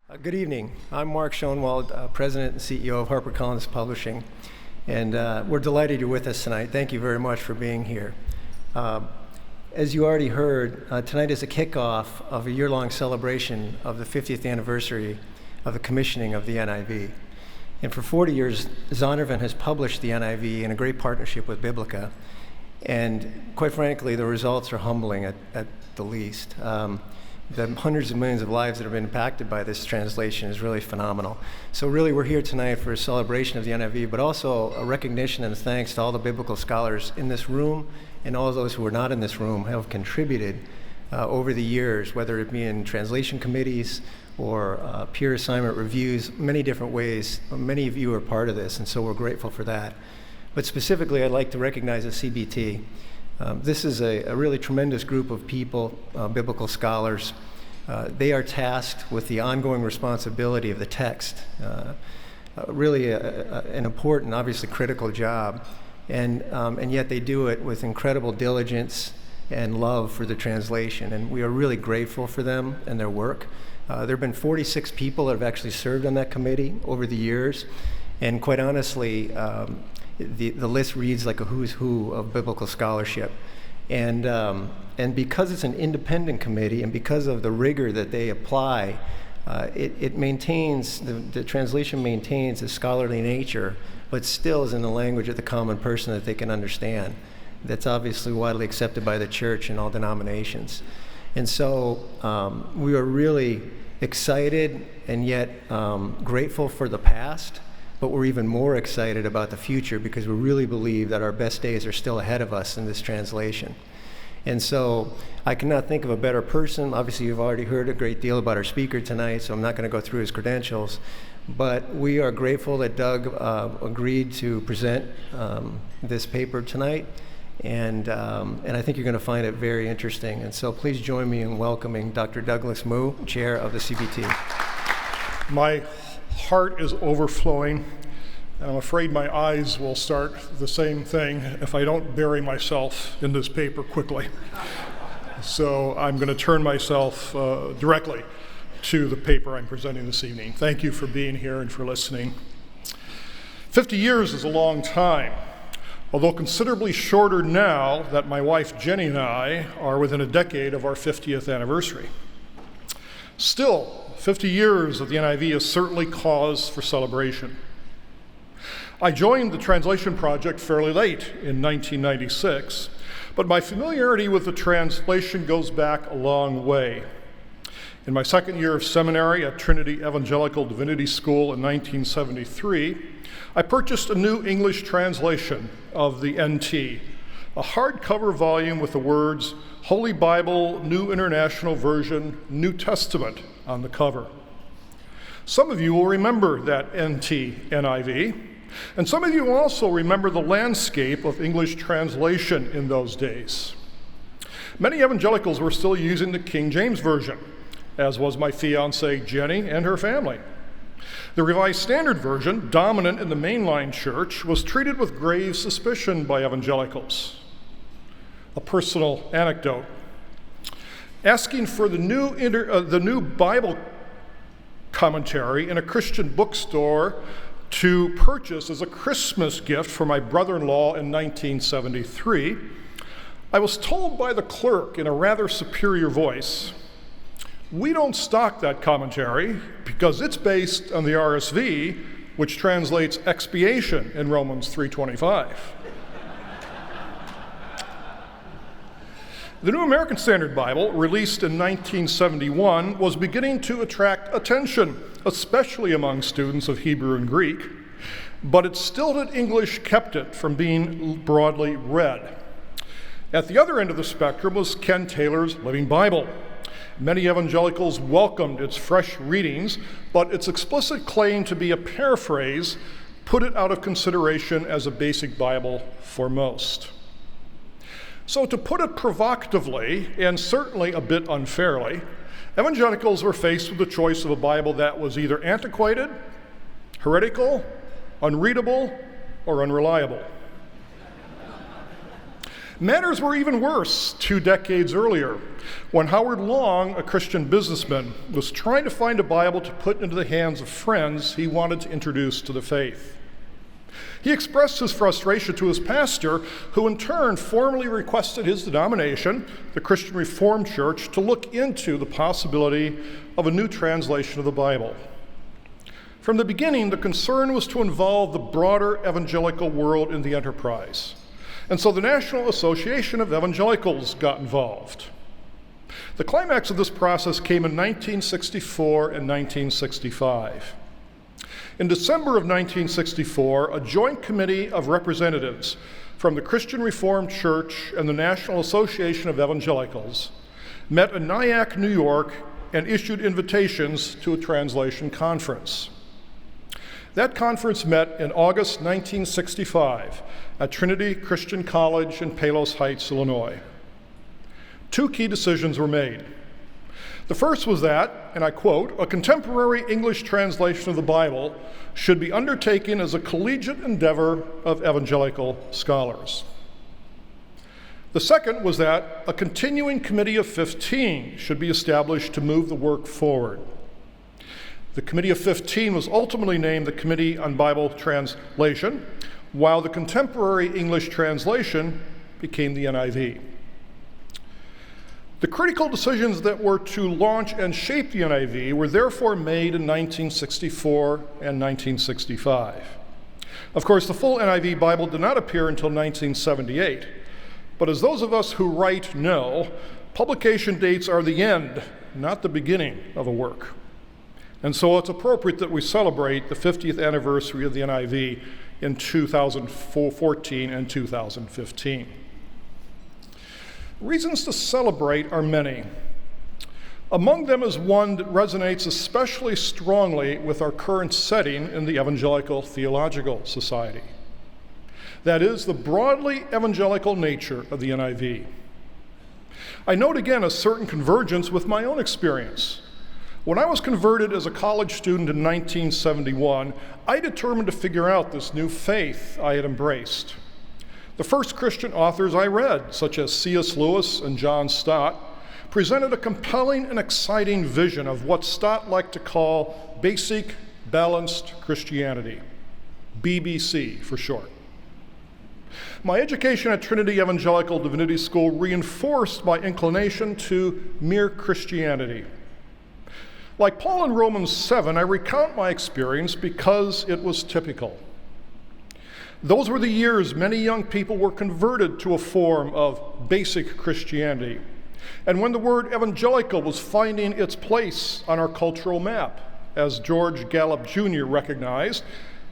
Good evening. I'm Mark Schoenwald, President and CEO of HarperCollins Publishing, and we're delighted you're with us tonight. Thank you very much for being here. As you already heard, tonight is a kickoff of a year-long celebration of the 50th anniversary of the commissioning of the NIV. And for 40 years, Zondervan has published the NIV in a great partnership with Biblica, and quite frankly, the results are humbling at the least. The hundreds of millions of lives that have been impacted by this translation is really phenomenal. So really, we're here tonight for a celebration of the NIV, but also a recognition and thanks to all the biblical scholars in this room and all those who are not in this room have contributed over the years, whether it be in translation committees or peer assignment reviews, many different ways. Many of you are part of this, and so we're grateful for that. But specifically, I'd like to recognize the CBT. This is a really tremendous group of people, biblical scholars. They are tasked with the ongoing responsibility of the text, really an important, obviously critical job, and yet they do it with incredible diligence and love for the translation, and we are really grateful for them and their work. There have been 46 people that have actually served on that committee over the years, and quite honestly, the list reads like a who's who of biblical scholarship. And because it's an independent committee and because of the rigor that they apply, it maintains, the translation maintains a scholarly nature, but still is in the language of the common person that they can understand. That's obviously widely accepted by the church and all denominations. And so we are really excited and yet grateful for the past, but we're even more excited about the future because we really believe that our best days are still ahead of us in this translation. And so I cannot think of a better person. Obviously, you've already heard a great deal about our speaker tonight, so I'm not going to go through his credentials. But we are grateful that Doug agreed to present this paper tonight, and I think you're going to find it very interesting. And so please join me in welcoming Dr. Douglas Moo, Chair of the CBT. My heart is overflowing, and I'm afraid my eyes will start the same thing if I don't bury myself in this paper quickly. So I'm going to turn myself directly to the paper I'm presenting this evening. Thank you for being here and for listening. 50 years is a long time, although considerably shorter now that my wife Jenny and I are within a decade of our 50th anniversary. Still, 50 years of the NIV is certainly cause for celebration. I joined the translation project fairly late in 1996, but my familiarity with the translation goes back a long way. In my second year of seminary at Trinity Evangelical Divinity School in 1973, I purchased a new English translation of the NT, a hardcover volume with the words Holy Bible, New International Version, New Testament on the cover. Some of you will remember that NIV, and some of you will also remember the landscape of English translation in those days. Many evangelicals were still using the King James Version, as was my fiancée Jenny and her family. The Revised Standard Version, dominant in the mainline church, was treated with grave suspicion by evangelicals. A personal anecdote. Asking for the new Bible commentary in a Christian bookstore to purchase as a Christmas gift for my brother-in-law in 1973, I was told by the clerk in a rather superior voice, "We don't stock that commentary because it's based on the RSV, which translates expiation in Romans 3:25. The New American Standard Bible, released in 1971, was beginning to attract attention, especially among students of Hebrew and Greek, but its stilted English kept it from being broadly read. At the other end of the spectrum was Ken Taylor's Living Bible. Many evangelicals welcomed its fresh readings, but its explicit claim to be a paraphrase put it out of consideration as a basic Bible for most. So to put it provocatively, and certainly a bit unfairly, evangelicals were faced with the choice of a Bible that was either antiquated, heretical, unreadable, or unreliable. Matters were even worse 2 decades earlier, when Howard Long, a Christian businessman, was trying to find a Bible to put into the hands of friends he wanted to introduce to the faith. He expressed his frustration to his pastor, who in turn formally requested his denomination, the Christian Reformed Church, to look into the possibility of a new translation of the Bible. From the beginning, the concern was to involve the broader evangelical world in the enterprise. And so the National Association of Evangelicals got involved. The climax of this process came in 1964 and 1965. In December of 1964, a joint committee of representatives from the Christian Reformed Church and the National Association of Evangelicals met in Nyack, New York, and issued invitations to a translation conference. That conference met in August 1965 at Trinity Christian College in Palos Heights, Illinois. 2 key decisions were made. The first was that, and I quote, "a contemporary English translation of the Bible should be undertaken as a collegiate endeavor of evangelical scholars." The second was that a continuing committee of 15 should be established to move the work forward. The Committee of 15 was ultimately named the Committee on Bible Translation, while the contemporary English translation became the NIV. The critical decisions that were to launch and shape the NIV were therefore made in 1964 and 1965. Of course, the full NIV Bible did not appear until 1978, but as those of us who write know, publication dates are the end, not the beginning of a work. And so it's appropriate that we celebrate the 50th anniversary of the NIV in 2014 and 2015. Reasons to celebrate are many. Among them is one that resonates especially strongly with our current setting in the Evangelical Theological Society. That is, the broadly evangelical nature of the NIV. I note again a certain convergence with my own experience. When I was converted as a college student in 1971, I determined to figure out this new faith I had embraced. The first Christian authors I read, such as C.S. Lewis and John Stott, presented a compelling and exciting vision of what Stott liked to call basic, balanced Christianity, BBC for short. My education at Trinity Evangelical Divinity School reinforced my inclination to mere Christianity. Like Paul in Romans 7, I recount my experience because it was typical. Those were the years many young people were converted to a form of basic Christianity, and when the word evangelical was finding its place on our cultural map, as George Gallup Jr. recognized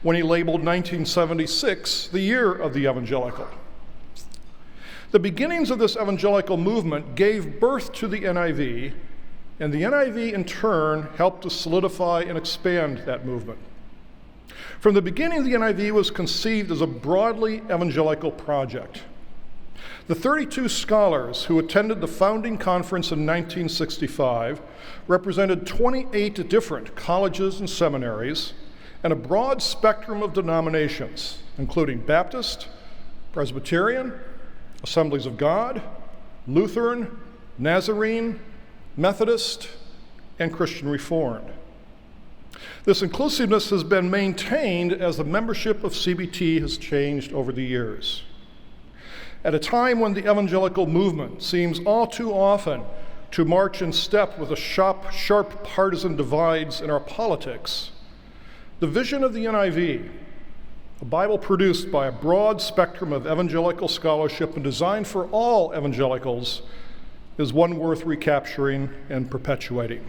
when he labeled 1976 the year of the evangelical. The beginnings of this evangelical movement gave birth to the NIV, and the NIV in turn helped to solidify and expand that movement. From the beginning, the NIV was conceived as a broadly evangelical project. The 32 scholars who attended the founding conference in 1965 represented 28 different colleges and seminaries and a broad spectrum of denominations, including Baptist, Presbyterian, Assemblies of God, Lutheran, Nazarene, Methodist, and Christian Reformed. This inclusiveness has been maintained as the membership of CBT has changed over the years. At a time when the evangelical movement seems all too often to march in step with the sharp partisan divides in our politics, the vision of the NIV, a Bible produced by a broad spectrum of evangelical scholarship and designed for all evangelicals, is one worth recapturing and perpetuating.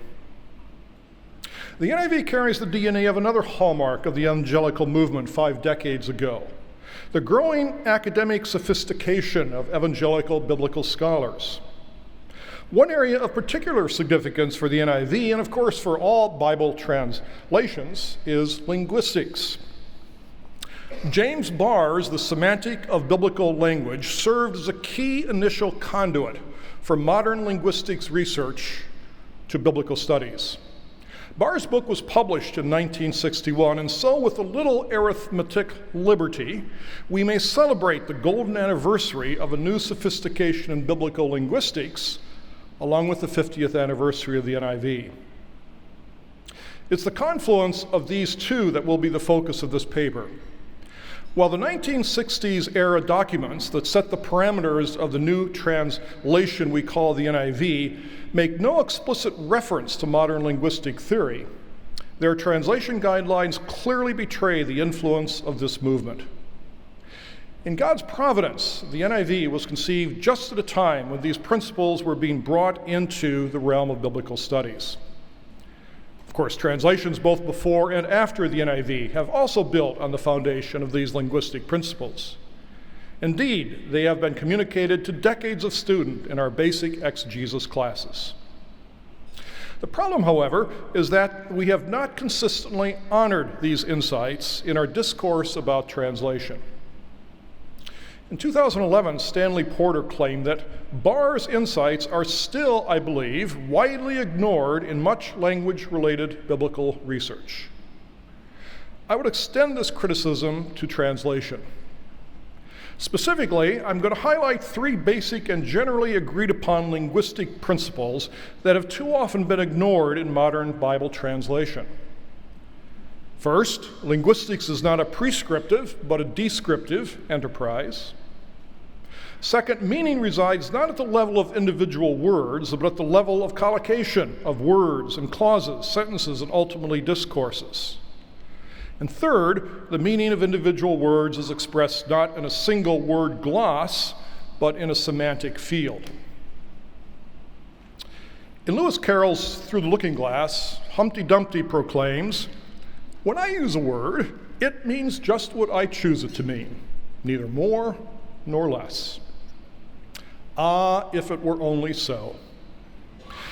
The NIV carries the DNA of another hallmark of the evangelical movement 5 decades ago, the growing academic sophistication of evangelical biblical scholars. One area of particular significance for the NIV, and of course for all Bible translations, is linguistics. James Barr's The Semantics of Biblical Language served as a key initial conduit for modern linguistics research to biblical studies. Barr's book was published in 1961, and so with a little arithmetic liberty, we may celebrate the golden anniversary of a new sophistication in biblical linguistics, along with the 50th anniversary of the NIV. It's the confluence of these two that will be the focus of this paper. While the 1960s era documents that set the parameters of the new translation we call the NIV make no explicit reference to modern linguistic theory, their translation guidelines clearly betray the influence of this movement. In God's providence, the NIV was conceived just at a time when these principles were being brought into the realm of biblical studies. Of course, translations both before and after the NIV have also built on the foundation of these linguistic principles. Indeed, they have been communicated to decades of students in our basic exegesis classes. The problem, however, is that we have not consistently honored these insights in our discourse about translation. In 2011, Stanley Porter claimed that Barr's insights are still, I believe, widely ignored in much language-related biblical research. I would extend this criticism to translation. Specifically, I'm going to highlight three basic and generally agreed upon linguistic principles that have too often been ignored in modern Bible translation. First, linguistics is not a prescriptive, but a descriptive enterprise. Second, meaning resides not at the level of individual words, but at the level of collocation of words and clauses, sentences, and ultimately discourses. And third, the meaning of individual words is expressed not in a single word gloss, but in a semantic field. In Lewis Carroll's Through the Looking Glass, Humpty Dumpty proclaims, "When I use a word, it means just what I choose it to mean, neither more nor less. Ah, if it were only so.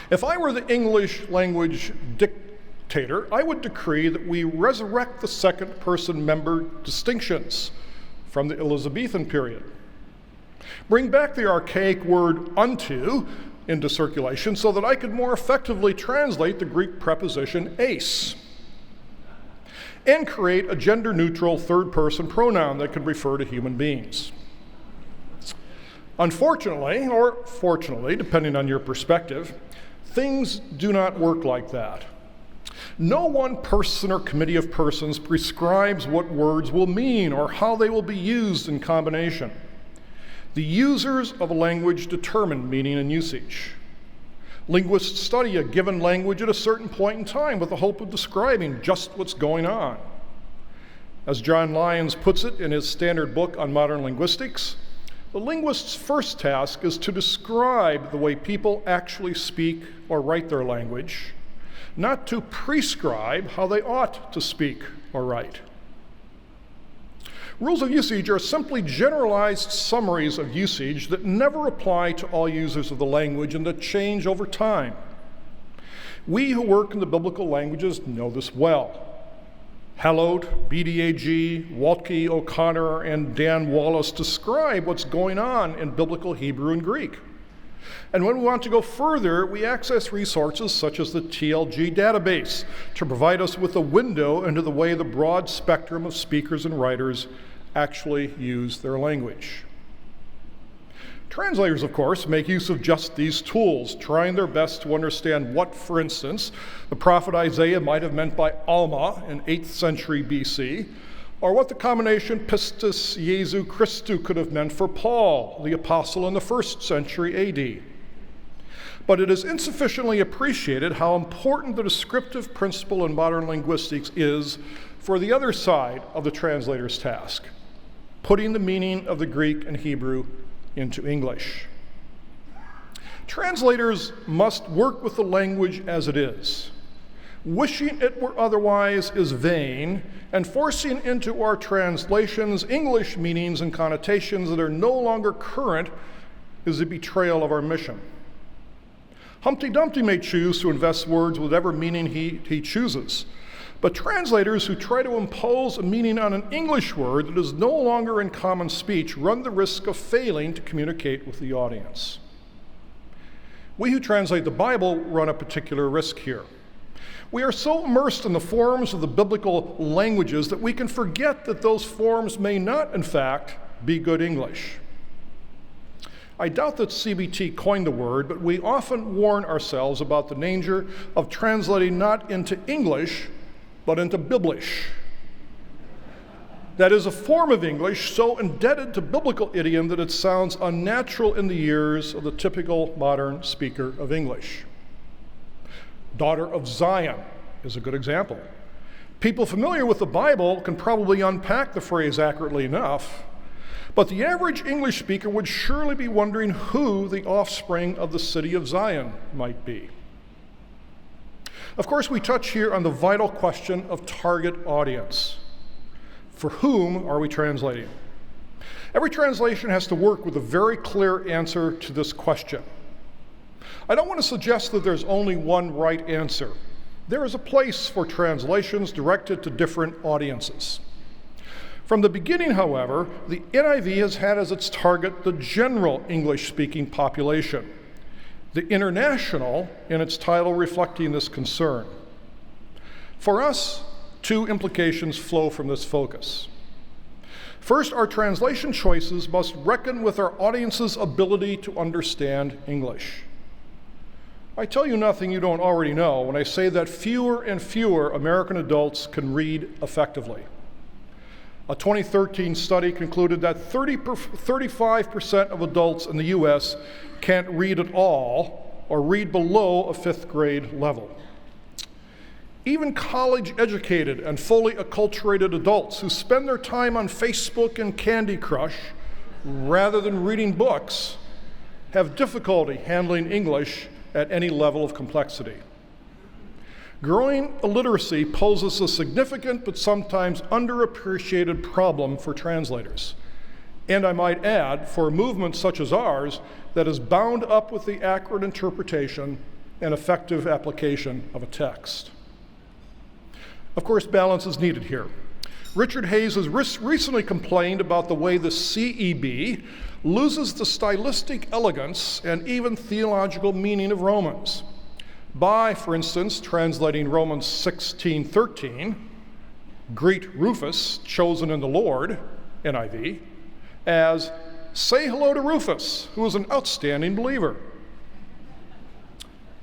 If I were the English language dictator, I would decree that we resurrect the second person member distinctions from the Elizabethan period. Bring back the archaic word unto into circulation so that I could more effectively translate the Greek preposition eis. And create a gender-neutral third-person pronoun that could refer to human beings." Unfortunately, or fortunately, depending on your perspective, things do not work like that. No one person or committee of persons prescribes what words will mean or how they will be used in combination. The users of a language determine meaning and usage. Linguists study a given language at a certain point in time with the hope of describing just what's going on. As John Lyons puts it in his standard book on modern linguistics, the linguist's first task is to describe the way people actually speak or write their language, not to prescribe how they ought to speak or write. Rules of usage are simply generalized summaries of usage that never apply to all users of the language and that change over time. We who work in the biblical languages know this well. Hallowed, BDAG, Waltke, O'Connor, and Dan Wallace describe what's going on in biblical Hebrew and Greek. And when we want to go further, we access resources such as the TLG database to provide us with a window into the way the broad spectrum of speakers and writers actually use their language. Translators, of course, make use of just these tools, trying their best to understand what, for instance, the prophet Isaiah might have meant by Alma in 8th century BC, or what the combination Pistis Jesu Christu could have meant for Paul, the apostle in the 1st century AD. But it is insufficiently appreciated how important the descriptive principle in modern linguistics is for the other side of the translator's task, putting the meaning of the Greek and Hebrew into English. Translators must work with the language as it is. Wishing it were otherwise is vain, and forcing into our translations English meanings and connotations that are no longer current is a betrayal of our mission. Humpty Dumpty may choose to invest words with whatever meaning he chooses, but translators who try to impose a meaning on an English word that is no longer in common speech run the risk of failing to communicate with the audience. We who translate the Bible run a particular risk here. We are so immersed in the forms of the biblical languages that we can forget that those forms may not, in fact, be good English. I doubt that CBT coined the word, but we often warn ourselves about the danger of translating not into English, but into Biblish. That is a form of English so indebted to biblical idiom that it sounds unnatural in the ears of the typical modern speaker of English. Daughter of Zion is a good example. People familiar with the Bible can probably unpack the phrase accurately enough, but the average English speaker would surely be wondering who the offspring of the city of Zion might be. Of course, we touch here on the vital question of target audience. For whom are we translating? Every translation has to work with a very clear answer to this question. I don't want to suggest that there's only one right answer. There is a place for translations directed to different audiences. From the beginning, however, the NIV has had as its target the general English-speaking population, the international in its title reflecting this concern. For us, two implications flow from this focus. First, our translation choices must reckon with our audience's ability to understand English. I tell you nothing you don't already know when I say that fewer and fewer American adults can read effectively. A 2013 study concluded that 35% of adults in the U.S. can't read at all or read below a fifth grade level. Even college-educated and fully acculturated adults who spend their time on Facebook and Candy Crush rather than reading books have difficulty handling English at any level of complexity. Growing illiteracy poses a significant but sometimes underappreciated problem for translators, and I might add, for a movement such as ours that is bound up with the accurate interpretation and effective application of a text. Of course, balance is needed here. Richard Hayes has recently complained about the way the CEB loses the stylistic elegance and even theological meaning of Romans by, for instance, translating Romans 16:13, greet Rufus, chosen in the Lord, NIV, as say hello to Rufus, who is an outstanding believer.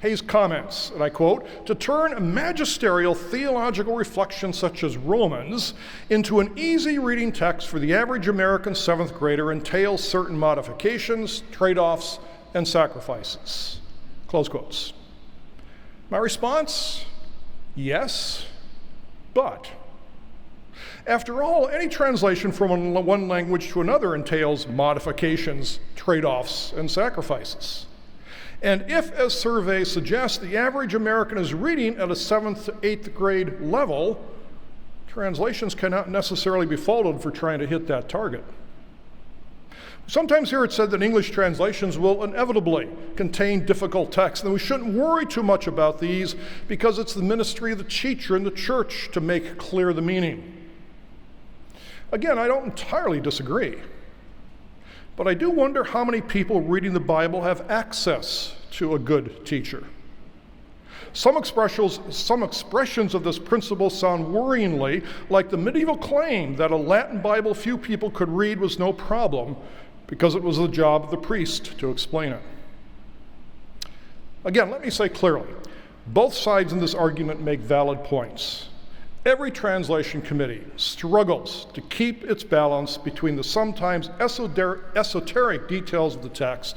Hayes comments, and I quote, to turn a magisterial theological reflection such as Romans into an easy reading text for the average American seventh grader entails certain modifications, trade-offs, and sacrifices. Close quotes. My response, yes, but. After all, any translation from one language to another entails modifications, trade-offs, and sacrifices. And if, as surveys suggest, the average American is reading at a 7th to 8th grade level, translations cannot necessarily be faulted for trying to hit that target. Sometimes here it's said that English translations will inevitably contain difficult texts, and we shouldn't worry too much about these because it's the ministry of the teacher in the church to make clear the meaning. Again, I don't entirely disagree. But I do wonder how many people reading the Bible have access to a good teacher. Some expressions of this principle sound worryingly like the medieval claim that a Latin Bible few people could read was no problem because it was the job of the priest to explain it. Again, let me say clearly, both sides in this argument make valid points. Every translation committee struggles to keep its balance between the sometimes esoteric details of the text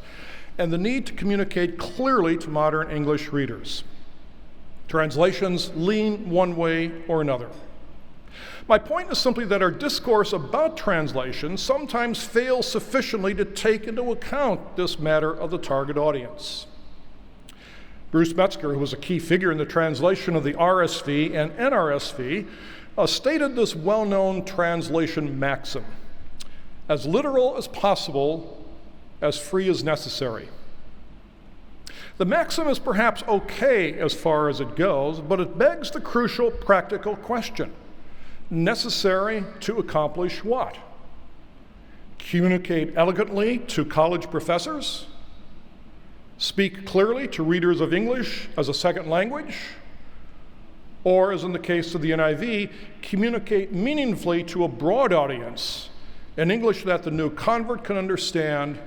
and the need to communicate clearly to modern English readers. Translations lean one way or another. My point is simply that our discourse about translation sometimes fails sufficiently to take into account this matter of the target audience. Bruce Metzger, who was a key figure in the translation of the RSV and NRSV, stated this well-known translation maxim: as literal as possible, as free as necessary. The maxim is perhaps okay as far as it goes, but it begs the crucial practical question: necessary to accomplish what? Communicate elegantly to college professors? Speak clearly to readers of English as a second language? or, as in the case of the NIV, communicate meaningfully to a broad audience in English that the new convert can understand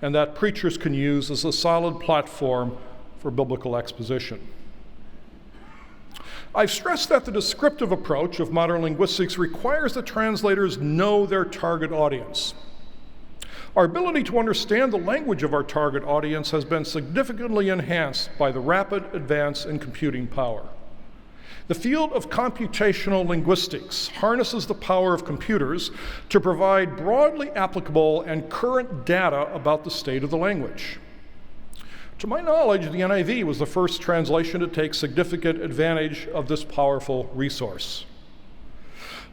and that preachers can use as a solid platform for biblical exposition. I've stressed that the descriptive approach of modern linguistics requires that translators know their target audience. Our ability to understand the language of our target audience has been significantly enhanced by the rapid advance in computing power. The field of computational linguistics harnesses the power of computers to provide broadly applicable and current data about the state of the language. To my knowledge, the NIV was the first translation to take significant advantage of this powerful resource.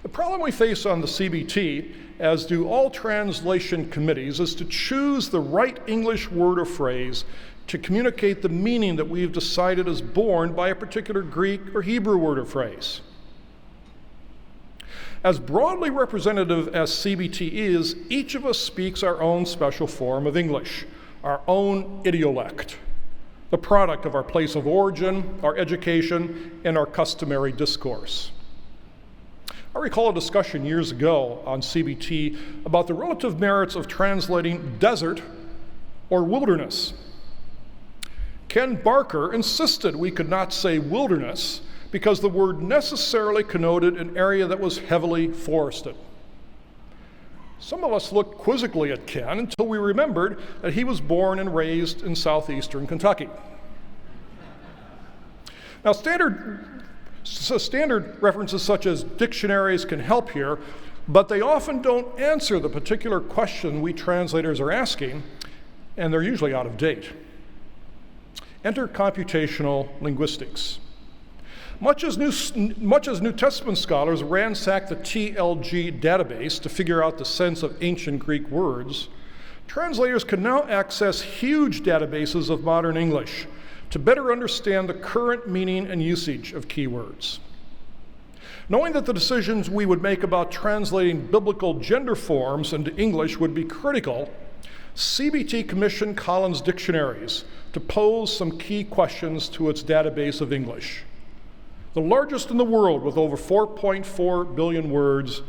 The problem we face on the CBT, as do all translation committees, is to choose the right English word or phrase to communicate the meaning that we've decided is borne by a particular Greek or Hebrew word or phrase. As broadly representative as CBT is, each of us speaks our own special form of English, our own idiolect, the product of our place of origin, our education, and our customary discourse. I recall a discussion years ago on CBT about the relative merits of translating desert or wilderness. Ken Barker insisted we could not say wilderness because the word necessarily connoted an area that was heavily forested. Some of us looked quizzically at Ken until we remembered that he was born and raised in southeastern Kentucky. Now, standard references such as dictionaries can help here, but they often don't answer the particular question we translators are asking, and they're usually out of date. Enter computational linguistics. Much as New Testament scholars ransack the TLG database to figure out the sense of ancient Greek words, translators can now access huge databases of modern English to better understand the current meaning and usage of keywords. Knowing that the decisions we would make about translating biblical gender forms into English would be critical, CBT commissioned Collins Dictionaries to pose some key questions to its database of English, the largest in the world with over 4.4 billion words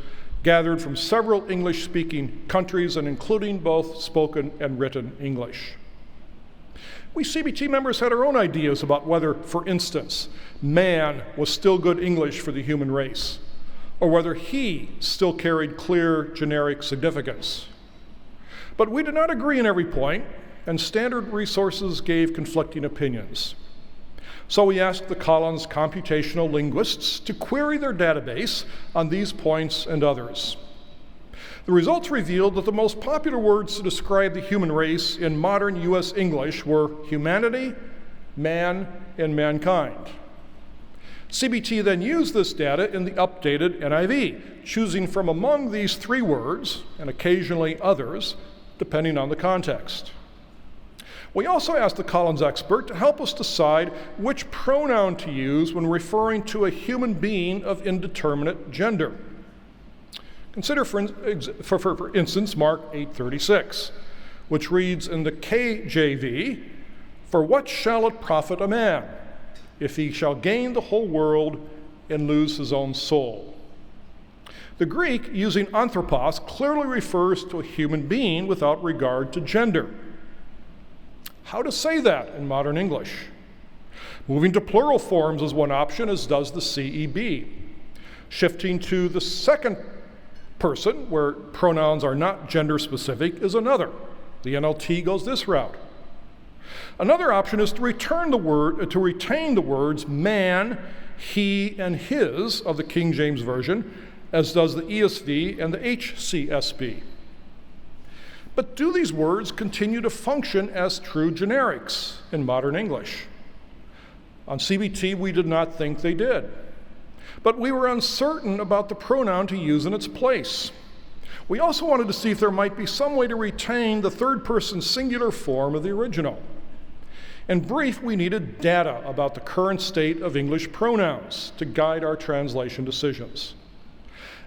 gathered from several English-speaking countries and including both spoken and written English. We CBT members had our own ideas about whether, for instance, man was still good English for the human race, or whether he still carried clear generic significance. But we did not agree on every point, and standard resources gave conflicting opinions. So we asked the Collins computational linguists to query their database on these points and others. The results revealed that the most popular words to describe the human race in modern U.S. English were humanity, man, and mankind. CBT then used this data in the updated NIV, choosing from among these three words, and occasionally others, depending on the context. We also asked the Collins expert to help us decide which pronoun to use when referring to a human being of indeterminate gender. Consider, for instance, Mark 8:36, which reads in the KJV, "For what shall it profit a man, if he shall gain the whole world and lose his own soul?" The Greek, using anthropos, clearly refers to a human being without regard to gender. How to say that in modern English? Moving to plural forms is one option, as does the CEB. Shifting to the second person, where pronouns are not gender specific, is another. The NLT goes this route. Another option is to retain the words man, he, and his of the King James Version, as does the ESV and the HCSB. But do these words continue to function as true generics in modern English? On CBT, we did not think they did. But we were uncertain about the pronoun to use in its place. We also wanted to see if there might be some way to retain the third-person singular form of the original. In brief, we needed data about the current state of English pronouns to guide our translation decisions.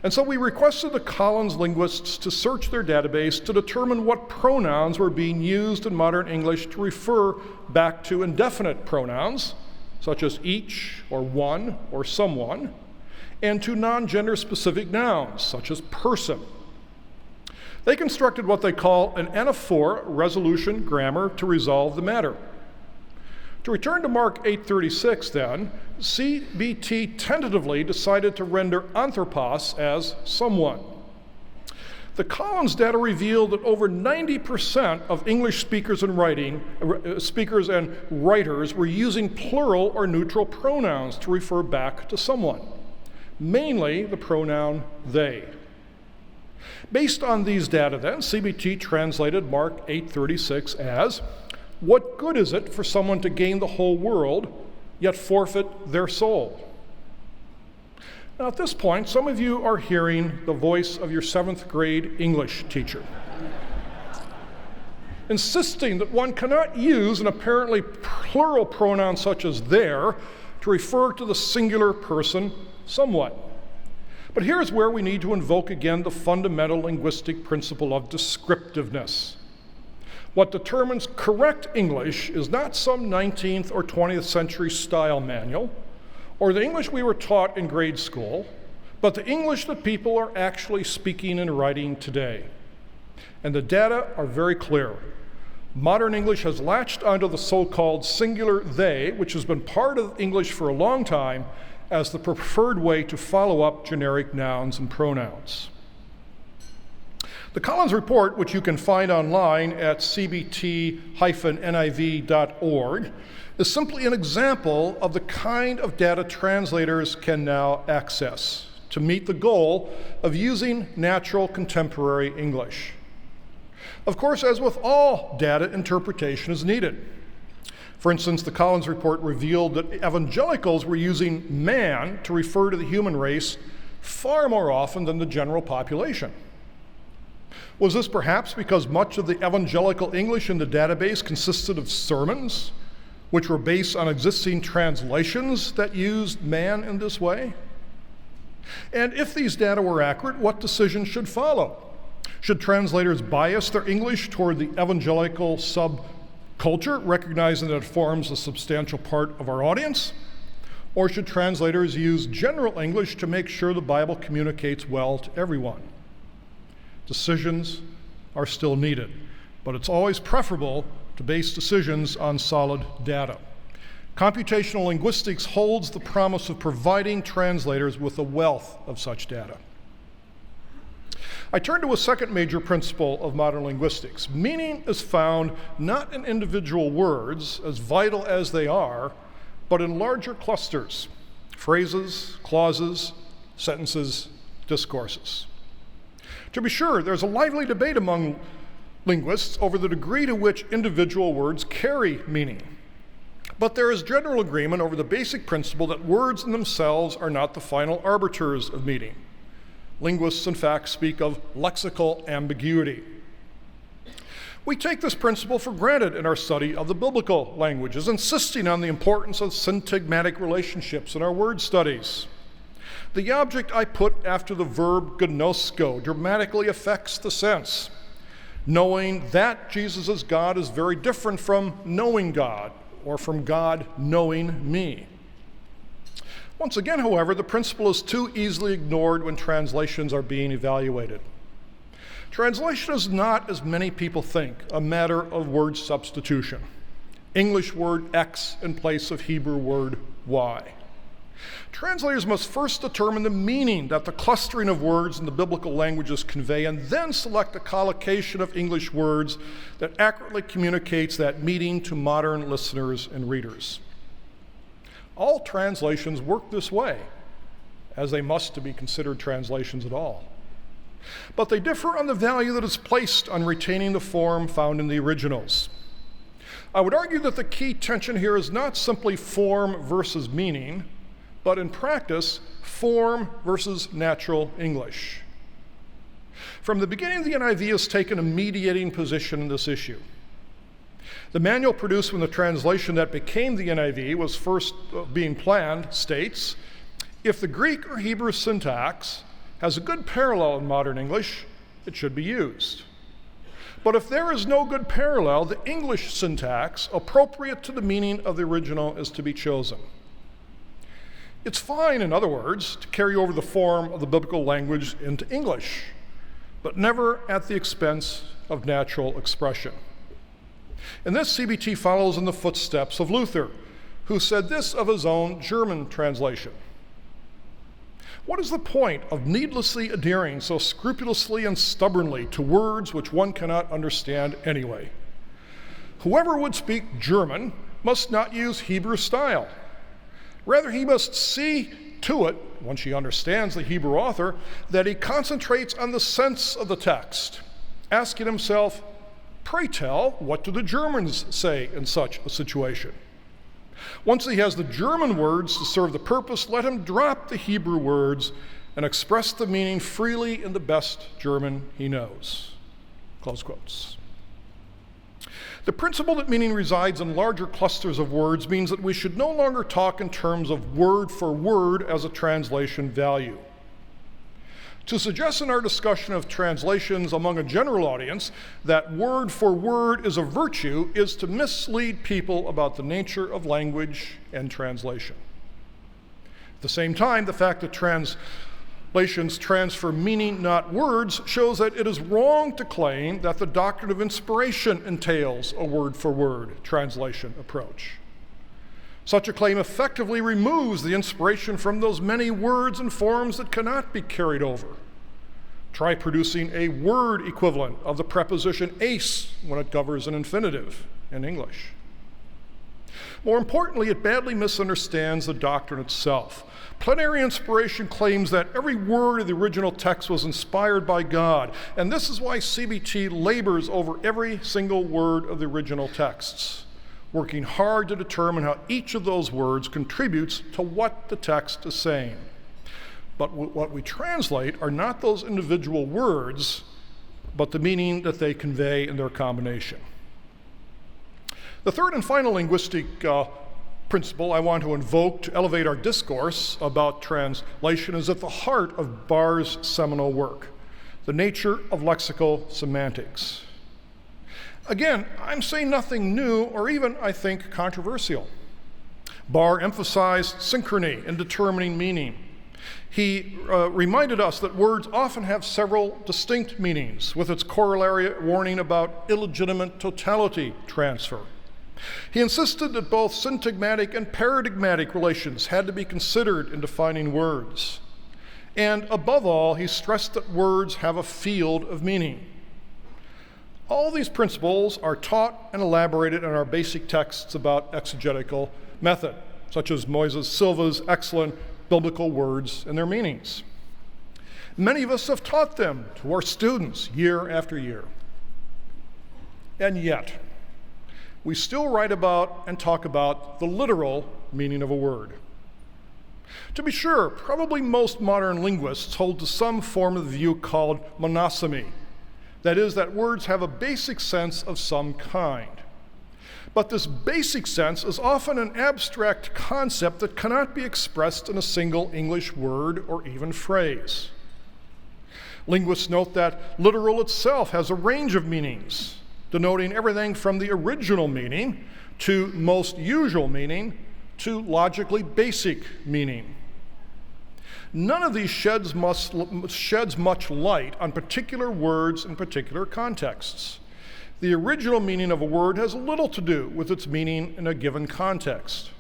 And so we requested the Collins linguists to search their database to determine what pronouns were being used in modern English to refer back to indefinite pronouns, such as each or one or someone, and to non-gender specific nouns, such as person. They constructed what they call an anaphora resolution grammar to resolve the matter. To return to Mark 8:36 then, CBT tentatively decided to render anthropos as someone. The Collins data revealed that over 90% of English speakers and writers were using plural or neutral pronouns to refer back to someone, mainly the pronoun they. Based on these data then, CBT translated Mark 8:36 as, "What good is it for someone to gain the whole world, yet forfeit their soul?" Now at this point, some of you are hearing the voice of your 7th grade English teacher, insisting that one cannot use an apparently plural pronoun such as their to refer to the singular person somewhat. But here's where we need to invoke again the fundamental linguistic principle of descriptiveness. What determines correct English is not some 19th or 20th century style manual, or the English we were taught in grade school, but the English that people are actually speaking and writing today. And the data are very clear. Modern English has latched onto the so-called singular they, which has been part of English for a long time, as the preferred way to follow up generic nouns and pronouns. The Collins report, which you can find online at cbt-niv.org, is simply an example of the kind of data translators can now access to meet the goal of using natural contemporary English. Of course, as with all data, interpretation is needed. For instance, the Collins report revealed that evangelicals were using man to refer to the human race far more often than the general population. Was this perhaps because much of the evangelical English in the database consisted of sermons, which were based on existing translations that used man in this way? And if these data were accurate, what decisions should follow? Should translators bias their English toward the evangelical subculture, recognizing that it forms a substantial part of our audience? Or should translators use general English to make sure the Bible communicates well to everyone? Decisions are still needed, but it's always preferable to base decisions on solid data. Computational linguistics holds the promise of providing translators with a wealth of such data. I turn to a second major principle of modern linguistics. Meaning is found not in individual words, as vital as they are, but in larger clusters, phrases, clauses, sentences, discourses. To be sure, there's a lively debate among linguists over the degree to which individual words carry meaning. But there is general agreement over the basic principle that words in themselves are not the final arbiters of meaning. Linguists, in fact, speak of lexical ambiguity. We take this principle for granted in our study of the biblical languages, insisting on the importance of syntagmatic relationships in our word studies. The object I put after the verb gnosko dramatically affects the sense. Knowing that Jesus is God is very different from knowing God, or from God knowing me. Once again, however, the principle is too easily ignored when translations are being evaluated. Translation is not, as many people think, a matter of word substitution. English word X in place of Hebrew word Y. Translators must first determine the meaning that the clustering of words in the biblical languages convey, and then select a collocation of English words that accurately communicates that meaning to modern listeners and readers. All translations work this way, as they must to be considered translations at all. But they differ on the value that is placed on retaining the form found in the originals. I would argue that the key tension here is not simply form versus meaning, but in practice, form versus natural English. From the beginning, the NIV has taken a mediating position in this issue. The manual produced when the translation that became the NIV was first being planned states, if the Greek or Hebrew syntax has a good parallel in modern English, it should be used. But if there is no good parallel, the English syntax appropriate to the meaning of the original is to be chosen. It's fine, in other words, to carry over the form of the biblical language into English, but never at the expense of natural expression. In this, CBT follows in the footsteps of Luther, who said this of his own German translation: "What is the point of needlessly adhering so scrupulously and stubbornly to words which one cannot understand anyway? Whoever would speak German must not use Hebrew style. Rather, he must see to it, once he understands the Hebrew author, that he concentrates on the sense of the text, asking himself, 'Pray tell, what do the Germans say in such a situation?' Once he has the German words to serve the purpose, let him drop the Hebrew words and express the meaning freely in the best German he knows." Close quotes. The principle that meaning resides in larger clusters of words means that we should no longer talk in terms of word for word as a translation value. To suggest in our discussion of translations among a general audience that word for word is a virtue is to mislead people about the nature of language and translation. At the same time, the fact that translations transfer meaning, not words, shows that it is wrong to claim that the doctrine of inspiration entails a word for word translation approach. Such a claim effectively removes the inspiration from those many words and forms that cannot be carried over. Try producing a word equivalent of the preposition ace when it governs an infinitive in English. More importantly, it badly misunderstands the doctrine itself. Plenary inspiration claims that every word of the original text was inspired by God, and this is why CBT labors over every single word of the original texts, working hard to determine how each of those words contributes to what the text is saying. But what we translate are not those individual words, but the meaning that they convey in their combination. The third and final linguistic principle I want to invoke to elevate our discourse about translation is at the heart of Barr's seminal work, The Nature of Lexical Semantics. Again, I'm saying nothing new or even, I think, controversial. Barr emphasized synchrony in determining meaning. He reminded us that words often have several distinct meanings, with its corollary warning about illegitimate totality transfer. He insisted that both syntagmatic and paradigmatic relations had to be considered in defining words. And above all, he stressed that words have a field of meaning. All these principles are taught and elaborated in our basic texts about exegetical method, such as Moises Silva's excellent biblical words and their meanings. Many of us have taught them to our students year after year. And yet, we still write about and talk about the literal meaning of a word. To be sure, probably most modern linguists hold to some form of the view called monosemy. That is, that words have a basic sense of some kind. But this basic sense is often an abstract concept that cannot be expressed in a single English word or even phrase. Linguists note that literal itself has a range of meanings, denoting everything from the original meaning to most usual meaning to logically basic meaning. None of these sheds much light on particular words in particular contexts. The original meaning of a word has little to do with its meaning in a given context.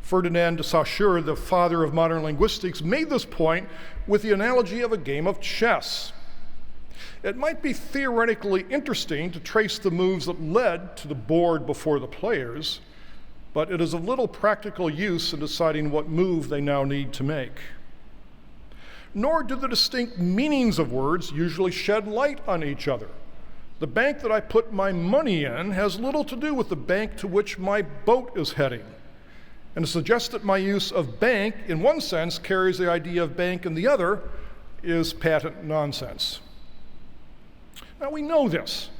Ferdinand de Saussure, the father of modern linguistics, made this point with the analogy of a game of chess. It might be theoretically interesting to trace the moves that led to the board before the players, but it is of little practical use in deciding what move they now need to make. Nor do the distinct meanings of words usually shed light on each other. The bank that I put my money in has little to do with the bank to which my boat is heading. And to suggest that my use of bank in one sense carries the idea of bank in the other is patent nonsense. Now we know this,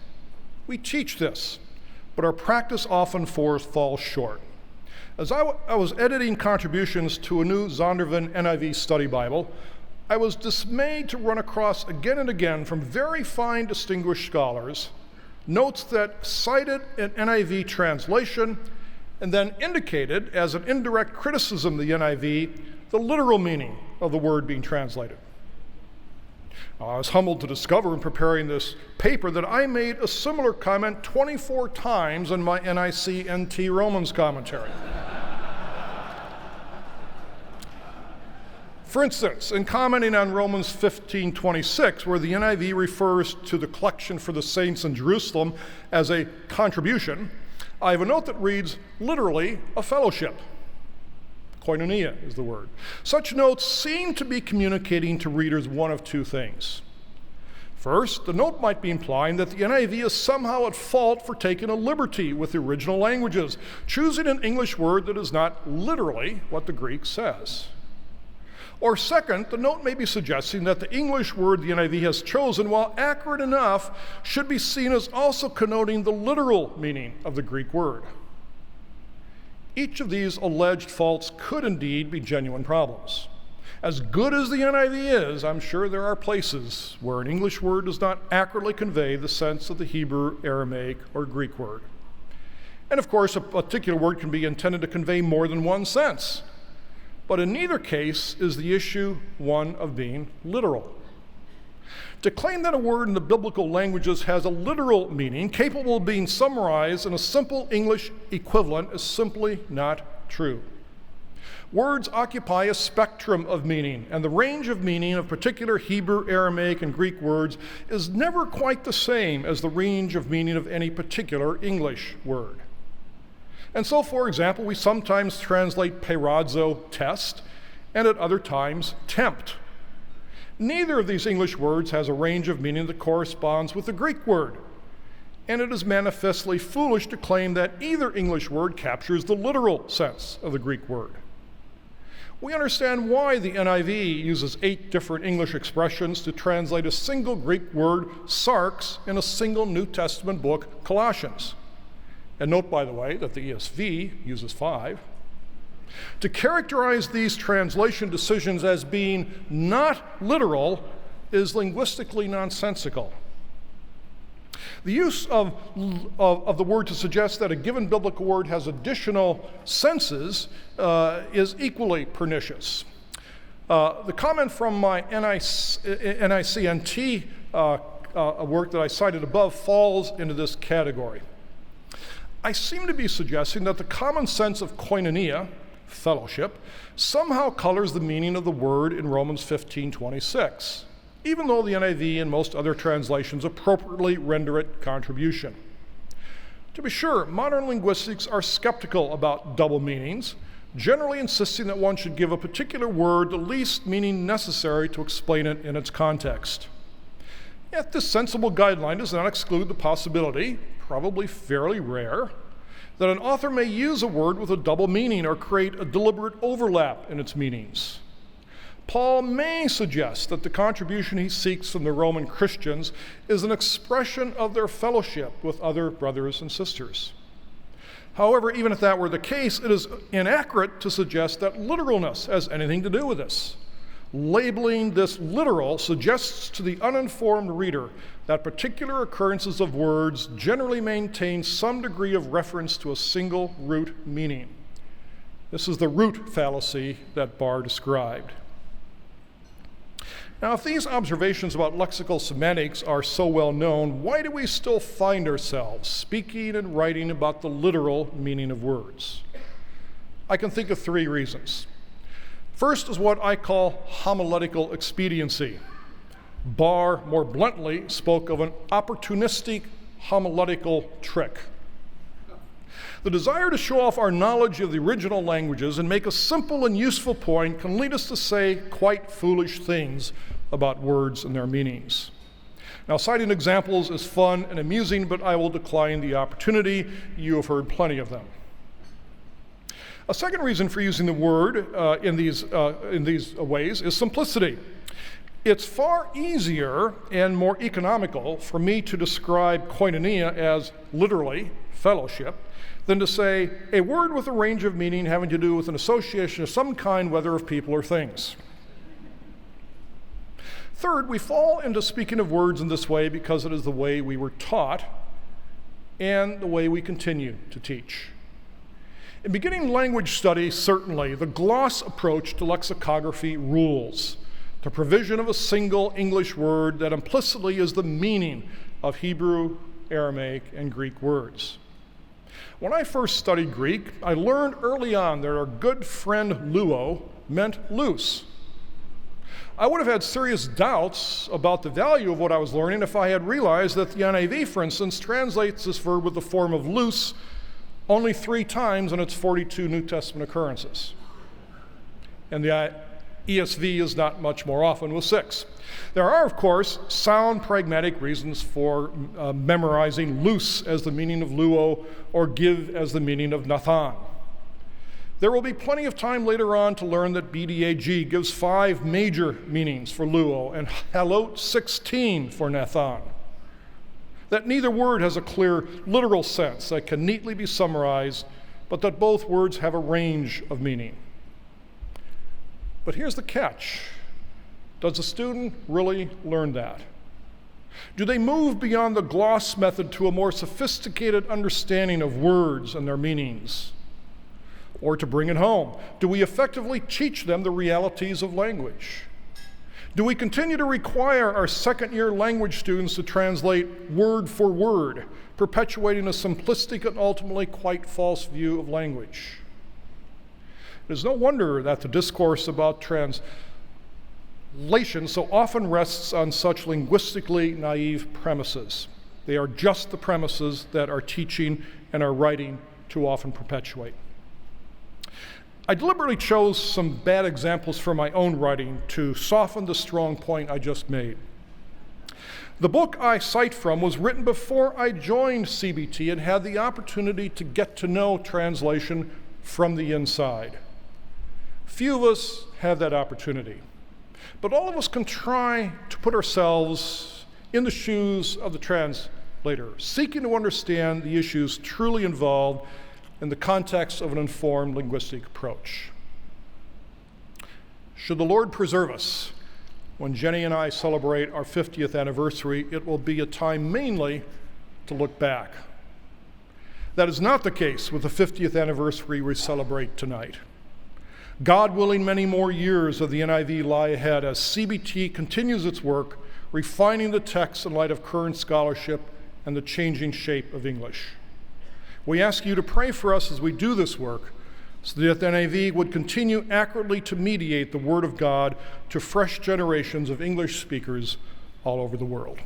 we teach this, but our practice often falls short. As I was editing contributions to a new Zondervan NIV study Bible, I was dismayed to run across again and again from very fine distinguished scholars notes that cited an NIV translation and then indicated as an indirect criticism of the NIV the literal meaning of the word being translated. I was humbled to discover in preparing this paper that I made a similar comment 24 times in my NIC-NT Romans commentary. For instance, in commenting on Romans 15:26, where the NIV refers to the collection for the saints in Jerusalem as a contribution, I have a note that reads, literally, a fellowship. Koinonia is the word. Such notes seem to be communicating to readers one of two things. First, the note might be implying that the NIV is somehow at fault for taking a liberty with the original languages, choosing an English word that is not literally what the Greek says. Or second, the note may be suggesting that the English word the NIV has chosen, while accurate enough, should be seen as also connoting the literal meaning of the Greek word. Each of these alleged faults could indeed be genuine problems. As good as the NIV is, I'm sure there are places where an English word does not accurately convey the sense of the Hebrew, Aramaic, or Greek word. And of course, a particular word can be intended to convey more than one sense. But in neither case is the issue one of being literal. To claim that a word in the biblical languages has a literal meaning capable of being summarized in a simple English equivalent is simply not true. Words occupy a spectrum of meaning, and the range of meaning of particular Hebrew, Aramaic, and Greek words is never quite the same as the range of meaning of any particular English word. And so, for example, we sometimes translate peirazo, test, and at other times, tempt. Neither of these English words has a range of meaning that corresponds with the Greek word, and it is manifestly foolish to claim that either English word captures the literal sense of the Greek word. We understand why the NIV uses 8 different English expressions to translate a single Greek word, sarx, in a single New Testament book, Colossians. And note, by the way, that the ESV uses 5. To characterize these translation decisions as being not literal is linguistically nonsensical. The use of the word to suggest that a given biblical word has additional senses is equally pernicious. The comment from my NICNT work that I cited above falls into this category. I seem to be suggesting that the common sense of koinonia, fellowship, somehow colors the meaning of the word in Romans 15:26, even though the NIV and most other translations appropriately render it contribution. To be sure, modern linguistics are skeptical about double meanings, generally insisting that one should give a particular word the least meaning necessary to explain it in its context. Yet this sensible guideline does not exclude the possibility, probably fairly rare, that an author may use a word with a double meaning or create a deliberate overlap in its meanings. Paul may suggest that the contribution he seeks from the Roman Christians is an expression of their fellowship with other brothers and sisters. However, even if that were the case, it is inaccurate to suggest that literalness has anything to do with this. Labeling this literal suggests to the uninformed reader that particular occurrences of words generally maintain some degree of reference to a single root meaning. This is the root fallacy that Barr described. Now, if these observations about lexical semantics are so well known, why do we still find ourselves speaking and writing about the literal meaning of words? I can think of 3 reasons. First is what I call homiletical expediency. Barr, more bluntly, spoke of an opportunistic homiletical trick. The desire to show off our knowledge of the original languages and make a simple and useful point can lead us to say quite foolish things about words and their meanings. Now, citing examples is fun and amusing, but I will decline the opportunity. You have heard plenty of them. A second reason for using the word in these ways is simplicity. It's far easier and more economical for me to describe koinonia as literally fellowship than to say a word with a range of meaning having to do with an association of some kind, whether of people or things. Third, we fall into speaking of words in this way because it is the way we were taught, and the way we continue to teach. In beginning language study, certainly, the gloss approach to lexicography rules, the provision of a single English word that implicitly is the meaning of Hebrew, Aramaic, and Greek words. When I first studied Greek, I learned early on that our good friend luo meant loose. I would have had serious doubts about the value of what I was learning if I had realized that the NIV, for instance, translates this verb with the form of loose only 3 times in its 42 New Testament occurrences. And the ESV is not much more often, with 6. There are, of course, sound pragmatic reasons for memorizing loose as the meaning of luo or give as the meaning of Nathan. There will be plenty of time later on to learn that BDAG gives 5 major meanings for luo and halot 16 for Nathan. That neither word has a clear literal sense that can neatly be summarized, but that both words have a range of meaning. But here's the catch. Does a student really learn that? Do they move beyond the gloss method to a more sophisticated understanding of words and their meanings? Or to bring it home, do we effectively teach them the realities of language? Do we continue to require our second-year language students to translate word for word, perpetuating a simplistic and ultimately quite false view of language? It is no wonder that the discourse about translation so often rests on such linguistically naive premises. They are just the premises that our teaching and our writing too often perpetuate. I deliberately chose some bad examples from my own writing to soften the strong point I just made. The book I cite from was written before I joined CBT and had the opportunity to get to know translation from the inside. Few of us have that opportunity, but all of us can try to put ourselves in the shoes of the translator, seeking to understand the issues truly involved in the context of an informed linguistic approach. Should the Lord preserve us, when Jenny and I celebrate our 50th anniversary, it will be a time mainly to look back. That is not the case with the 50th anniversary we celebrate tonight. God willing, many more years of the NIV lie ahead as CBT continues its work, refining the text in light of current scholarship and the changing shape of English. We ask you to pray for us as we do this work, so that the NIV would continue accurately to mediate the Word of God to fresh generations of English speakers all over the world.